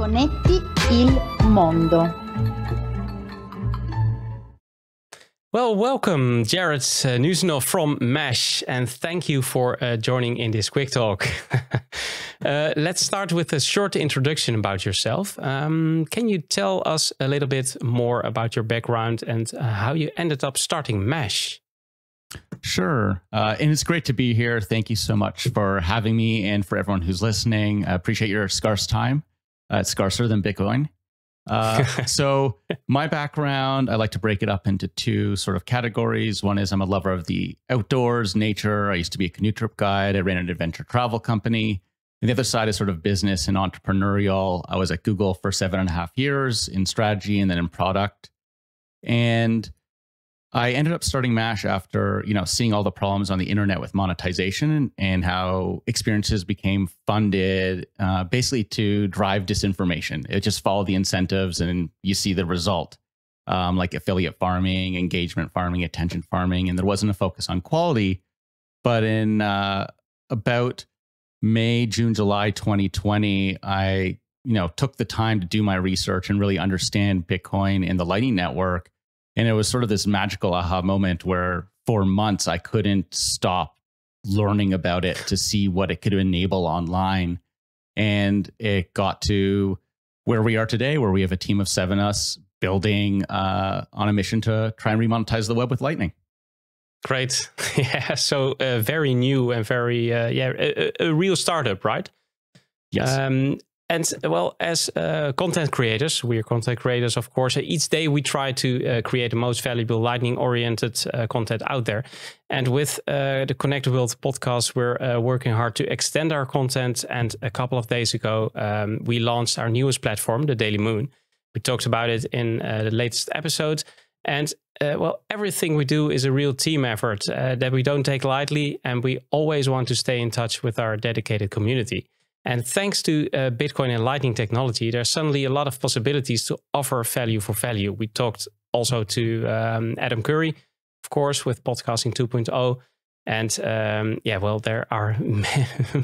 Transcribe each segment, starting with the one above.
Connetti il mondo. Well, welcome, Jared Nusinoff from MASH, and thank you for joining in this quick talk. Let's start with a short introduction about yourself. Can you tell us a little bit more about your background and how you ended up starting MASH? Sure. And it's great to be here. Thank you so much for having me and for everyone who's listening. I appreciate your scarce time. It's scarcer than Bitcoin. So my background, I like to break it up into two sort of categories. One is I'm a lover of the outdoors, nature. I used to be a canoe trip guide. I ran an adventure travel company. And the other side is sort of business and entrepreneurial. I was at Google for 7.5 years in strategy and then in product. And I ended up starting MASH after, seeing all the problems on the internet with monetization and how experiences became funded basically to drive disinformation. It just followed the incentives and you see the result, like affiliate farming, engagement farming, attention farming, and there wasn't a focus on quality. But in about May, June, July 2020, I took the time to do my research and really understand Bitcoin and the Lightning Network. And it was sort of this magical aha moment where for months I couldn't stop learning about it to see what it could enable online. And it got to where we are today, where we have a team of 7 us building on a mission to try and remonetize the web with Lightning. Great. Yeah. So very new and very, a real startup, right? Yes. And well, as content creators, we're content creators, of course. Each day we try to create the most valuable Lightning-oriented content out there. And with the Connected World podcast, we're working hard to extend our content. And a couple of days ago, we launched our newest platform, the Daily Moon. We talked about it in the latest episode. And well, everything we do is a real team effort that we don't take lightly. And we always want to stay in touch with our dedicated community. And thanks to Bitcoin and Lightning technology, there's suddenly a lot of possibilities to offer value for value. We talked also to Adam Curry, of course, with Podcasting 2.0. And well, there are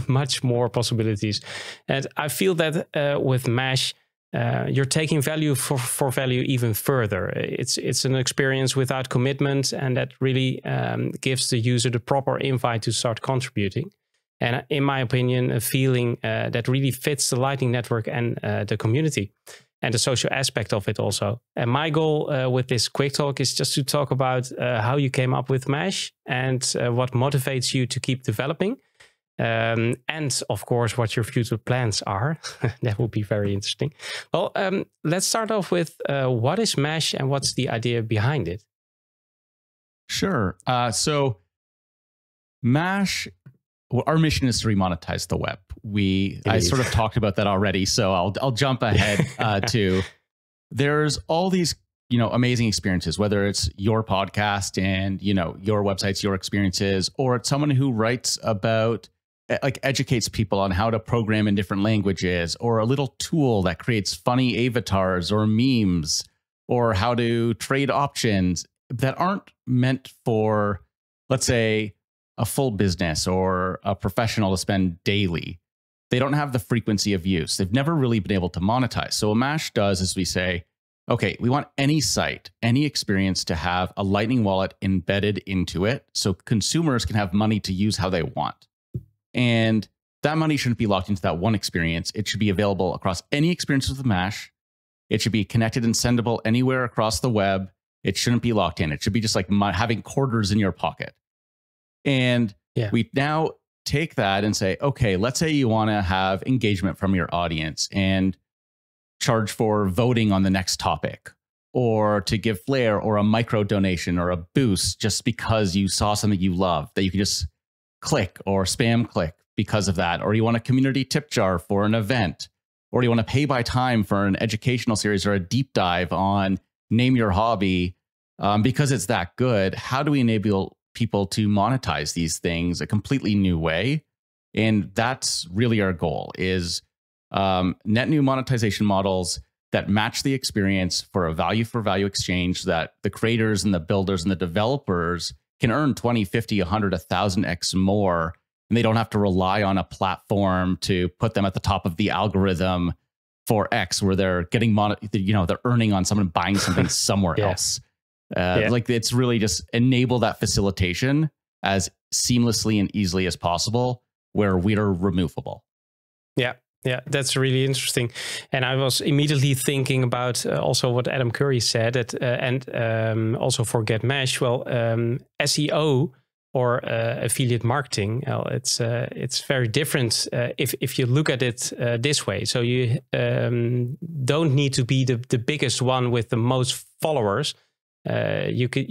much more possibilities. And I feel that with MASH, you're taking value for value even further. It's an experience without commitment, and that really gives the user the proper invite to start contributing. And in my opinion, a feeling that really fits the Lightning Network and the community and the social aspect of it also. And my goal with this quick talk is just to talk about how you came up with MASH and what motivates you to keep developing. And of course, what your future plans are. That would be very interesting. Well, let's start off with what is MASH and what's the idea behind it? Sure. So MASH... our mission is to remonetize the web. I sort of talked about that already, so I'll jump ahead to. There's all these amazing experiences, whether it's your podcast and your websites, your experiences, or it's someone who writes about educates people on how to program in different languages, or a little tool that creates funny avatars or memes, or how to trade options that aren't meant for, let's say, a full business or a professional to spend daily. They don't have the frequency of use. They've never really been able to monetize. So what MASH does is we say, okay, we want any site, any experience to have a Lightning wallet embedded into it so consumers can have money to use how they want. And that money shouldn't be locked into that one experience. It should be available across any experiences with MASH. It should be connected and sendable anywhere across the web. It shouldn't be locked in. It should be just like having quarters in your pocket. And we now take that and say, okay, let's say you want to have engagement from your audience and charge for voting on the next topic, or to give flair or a micro donation or a boost just because you saw something you love that you can just click or spam click because of that. Or you want a community tip jar for an event, or you want to pay by time for an educational series or a deep dive on name your hobby because it's that good. How do we enable people to monetize these things a completely new way? And that's really our goal, is net new monetization models that match the experience for a value for value exchange, that the creators and the builders and the developers can earn 20, 50, 100, 1,000x more. And they don't have to rely on a platform to put them at the top of the algorithm for X, where they're getting they're earning on someone buying something somewhere else. Like it's really just enable that facilitation as seamlessly and easily as possible, where we are removable. Yeah, that's really interesting. And I was immediately thinking about also what Adam Curry said, that, and also for GetMesh. Well, SEO or affiliate marketing, it's very different if you look at it this way. So you don't need to be the biggest one with the most followers. You could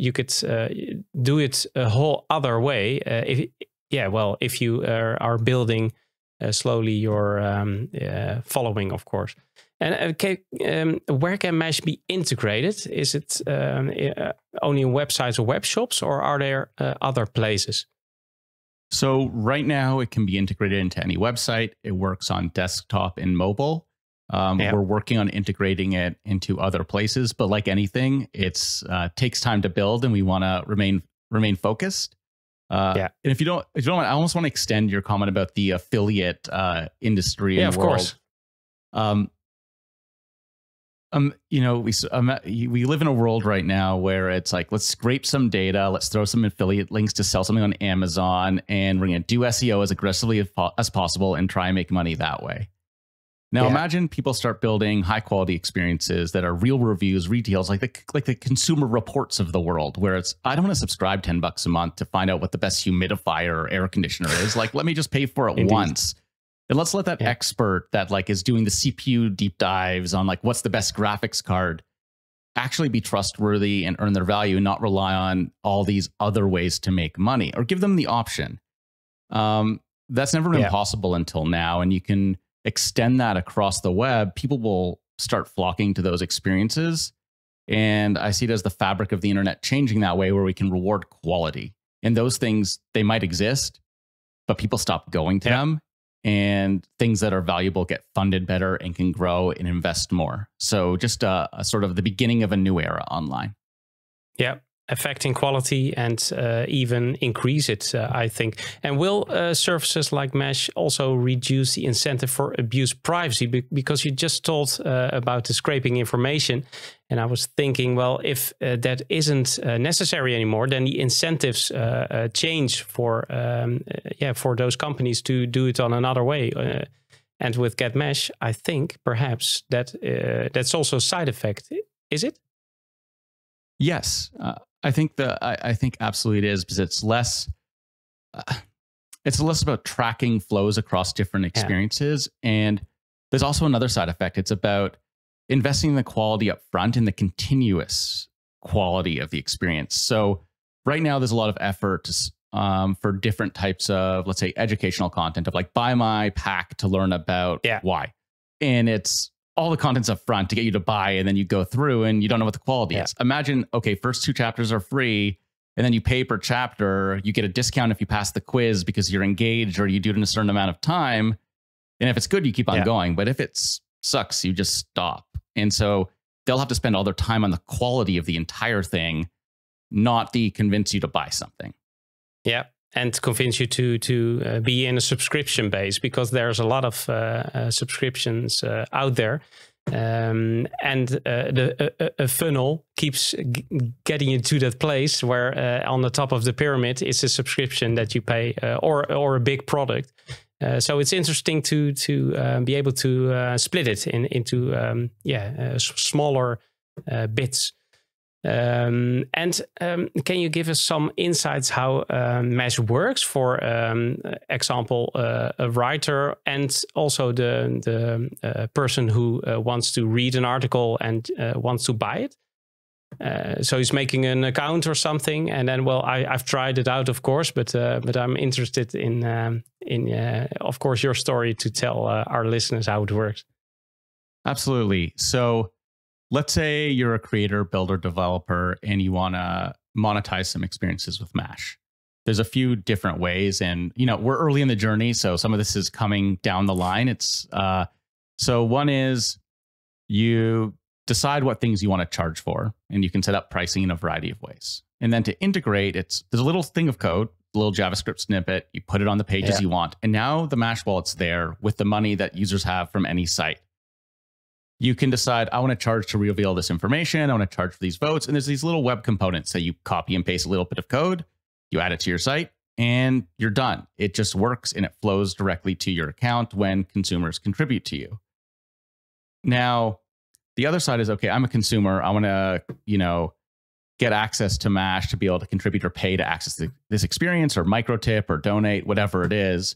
do it a whole other way. If you are building slowly your following, of course. And where can Mesh be integrated? Is it only in websites or web shops, or are there other places? So right now it can be integrated into any website. It works on desktop and mobile. We're working on integrating it into other places, but like anything, it's takes time to build, and we want to remain focused. And if you don't mind, I almost want to extend your comment about the affiliate industry in the world. Course. We live in a world right now where it's like, let's scrape some data, let's throw some affiliate links to sell something on Amazon, and we're going to do SEO as aggressively as possible and try and make money that way. Now, imagine people start building high quality experiences that are real reviews, retails, like the Consumer Reports of the world, where it's, I don't want to subscribe $10 a month to find out what the best humidifier or air conditioner is. Like, let me just pay for it once. And let's let that expert that like is doing the CPU deep dives on like what's the best graphics card actually be trustworthy and earn their value, and not rely on all these other ways to make money, or give them the option. That's never been possible until now. And you can extend that across the web. People will start flocking to those experiences. And I see it as the fabric of the internet changing that way, where we can reward quality. And those things, they might exist, but people stop going to them. And things that are valuable get funded better and can grow and invest more. So just a sort of the beginning of a new era online. Yeah, affecting quality and even increase it, I think. And will services like Mesh also reduce the incentive for abuse privacy? Because you just told about the scraping information. And I was thinking, well, if that isn't necessary anymore, then the incentives change for those companies to do it on another way. And with GetMesh, I think perhaps that's also a side effect. Is it? Yes, I think absolutely it is, because it's less about tracking flows across different experiences. And there's also another side effect. It's about investing in the quality up front and the continuous quality of the experience. So right now there's a lot of effort for different types of, let's say, educational content, of like, buy my pack to learn about why. And it's all the content's up front to get you to buy, and then you go through and you don't know what the quality is. Imagine, okay, first 2 chapters are free, and then you pay per chapter. You get a discount if you pass the quiz because you're engaged, or you do it in a certain amount of time. And if it's good, you keep on going. But if it sucks, you just stop. And so they'll have to spend all their time on the quality of the entire thing, not the convince you to buy something. Yeah. And convince you to be in a subscription base, because there's a lot of subscriptions out there. And a funnel keeps getting you to that place where on the top of the pyramid is a subscription that you pay, or a big product. So it's interesting to be able to split it into smaller bits. And can you give us some insights how Mesh works for example, a writer, and also the person who wants to read an article and wants to buy it? So he's making an account or something, and then, well, I've tried it out, of course, but I'm interested in of course, your story to tell our listeners how it works. Absolutely. So let's say you're a creator, builder, developer, and you want to monetize some experiences with Mesh. There's a few different ways, and we're early in the journey, so some of this is coming down the line. It's so one is you decide what things you want to charge for, and you can set up pricing in a variety of ways. And then to integrate, there's a little thing of code, a little JavaScript snippet. You put it on the pages you want, and now the Mesh wallet's there with the money that users have from any site. you can decide, I want to charge to reveal this information. I want to charge for these votes. And there's these little web components that you copy and paste a little bit of code, you add it to your site, and you're done. It just works and it flows directly to your account when consumers contribute to you. Now, the other side is, okay, I'm a consumer. I want to, get access to Mash to be able to contribute or pay to access this experience or micro tip or donate, whatever it is.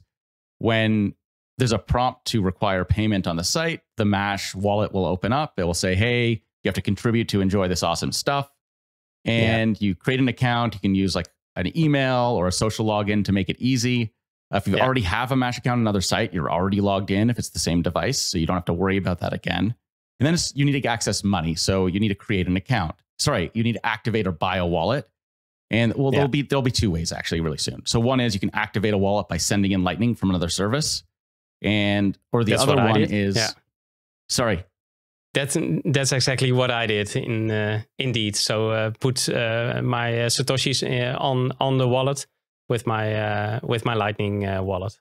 When there's a prompt to require payment on the site, the Mash wallet will open up. It will say, hey, you have to contribute to enjoy this awesome stuff. And you create an account. You can use like an email or a social login to make it easy. If you already have a Mash account on another site, you're already logged in if it's the same device. So you don't have to worry about that again. And then you need to access money. So you need to create an account. Sorry, you need to activate or buy a wallet. And well, there'll be two ways actually really soon. So one is you can activate a wallet by sending in Lightning from another service. Or the other one is, sorry. That's exactly what I did indeed. So put my Satoshis on the wallet with my Lightning wallet.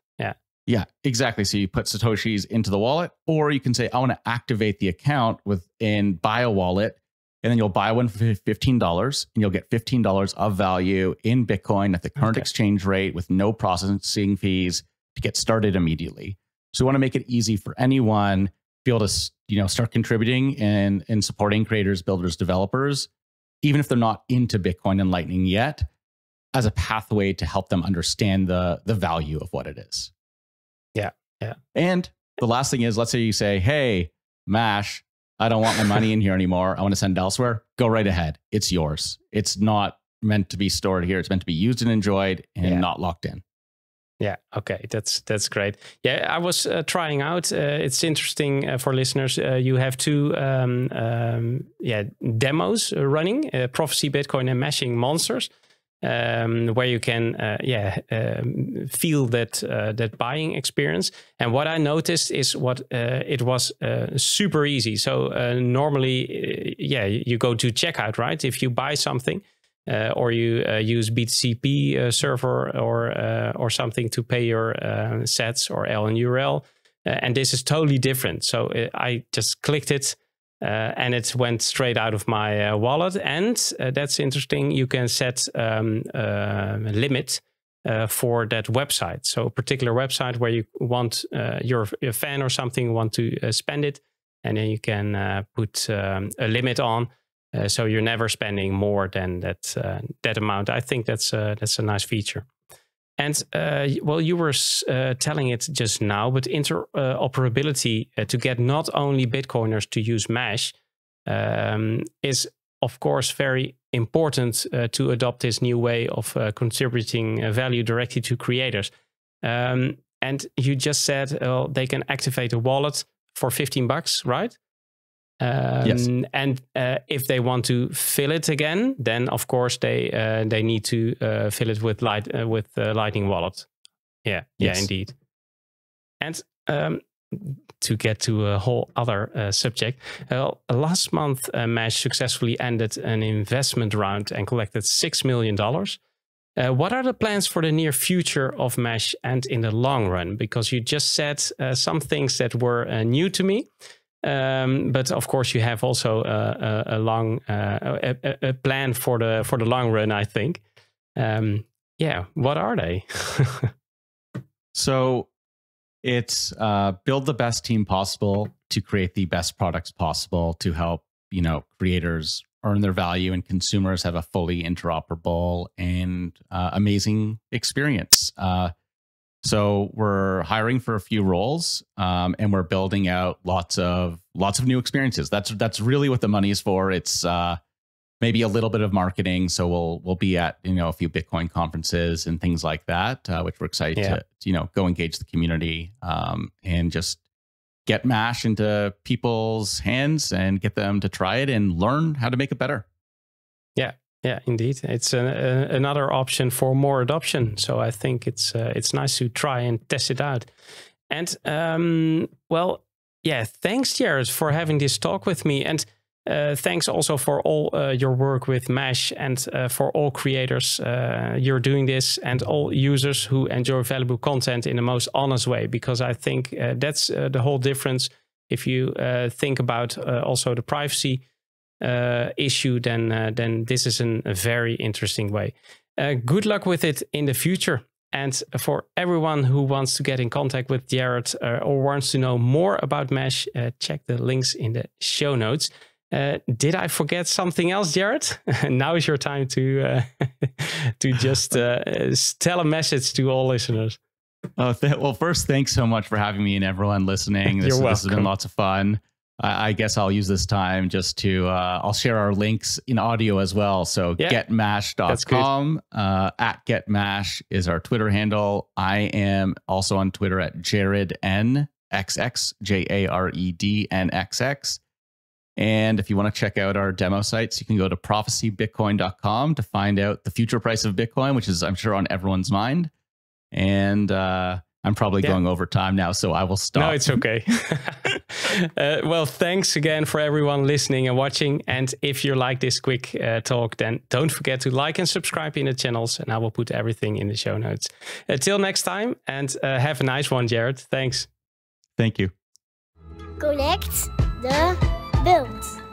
Yeah, exactly. So you put Satoshis into the wallet, or you can say, I want to activate the account and buy a wallet. And then you'll buy one for $15 and you'll get $15 of value in Bitcoin at the current exchange rate with no processing fees to get started immediately. So we want to make it easy for anyone to be able to, start contributing and supporting creators, builders, developers, even if they're not into Bitcoin and Lightning yet, as a pathway to help them understand the value of what it is. Yeah. And the last thing is, let's say you say, hey, Mash, I don't want my money in here anymore. I want to send it elsewhere. Go right ahead. It's yours. It's not meant to be stored here. It's meant to be used and enjoyed and not locked in. Yeah. Okay. That's great. Yeah. I was trying out. It's interesting for listeners. You have two demos running, Prophecy Bitcoin and Mashing Monsters, where you can feel that buying experience. And what I noticed is it was super easy. So normally, you go to checkout, right? If you buy something. Or you use BTCP server or something to pay your sats or LNURL. And this is totally different. So I just clicked it and it went straight out of my wallet. And that's interesting. You can set a limit for that website. So a particular website where you want you're a fan or something, want to spend it. And then you can put a limit on. So you're never spending more than that amount. I think that's a nice feature. And you were telling it just now, but interoperability to get not only Bitcoiners to use Mash is, of course, very important to adopt this new way of contributing value directly to creators. And you just said they can activate a wallet for $15, right? Yes. And if they want to fill it again, then of course they need to fill it with Lightning Wallet. Yeah, indeed. And to get to a whole other subject, last month Mash successfully ended an investment round and collected $6 million. What are the plans for the near future of Mash and in the long run? Because you just said some things that were new to me. But of course, you have also a long plan for the long run, I think. What are they? So it's build the best team possible to create the best products possible to help creators earn their value and consumers have a fully interoperable and amazing experience. So we're hiring for a few roles, and we're building out lots of new experiences. That's really what the money is for. It's maybe a little bit of marketing. So we'll be at a few Bitcoin conferences and things like that, which we're excited to go engage the community and just get Mash into people's hands and get them to try it and learn how to make it better. Yeah, indeed. It's another option for more adoption. So I think it's nice to try and test it out. And thanks, Jared, for having this talk with me. And thanks also for all your work with Mash and for all creators. You're doing this and all users who enjoy valuable content in the most honest way, because I think that's the whole difference if you think about also the privacy issue, then this is a very interesting way. Good luck with it in the future. And for everyone who wants to get in contact with Jared or wants to know more about Mesh, check the links in the show notes. Did I forget something else, Jared? Now is your time to just tell a message to all listeners. Well, first, thanks so much for having me and everyone listening. This has been lots of fun. I guess I'll use this time just to, I'll share our links in audio as well. So getmash.com, at getmash is our Twitter handle. I am also on Twitter at JaredNXX, JaredNXX. And if you want to check out our demo sites, you can go to prophecybitcoin.com to find out the future price of Bitcoin, which is, I'm sure, on everyone's mind. And I'm probably going over time now, so I will stop. No, it's okay. Well, thanks again for everyone listening and watching. And if you like this quick talk, then don't forget to like and subscribe in the channels. And I will put everything in the show notes. Till next time, and have a nice one, Jared. Thanks. Thank you. Connect the build.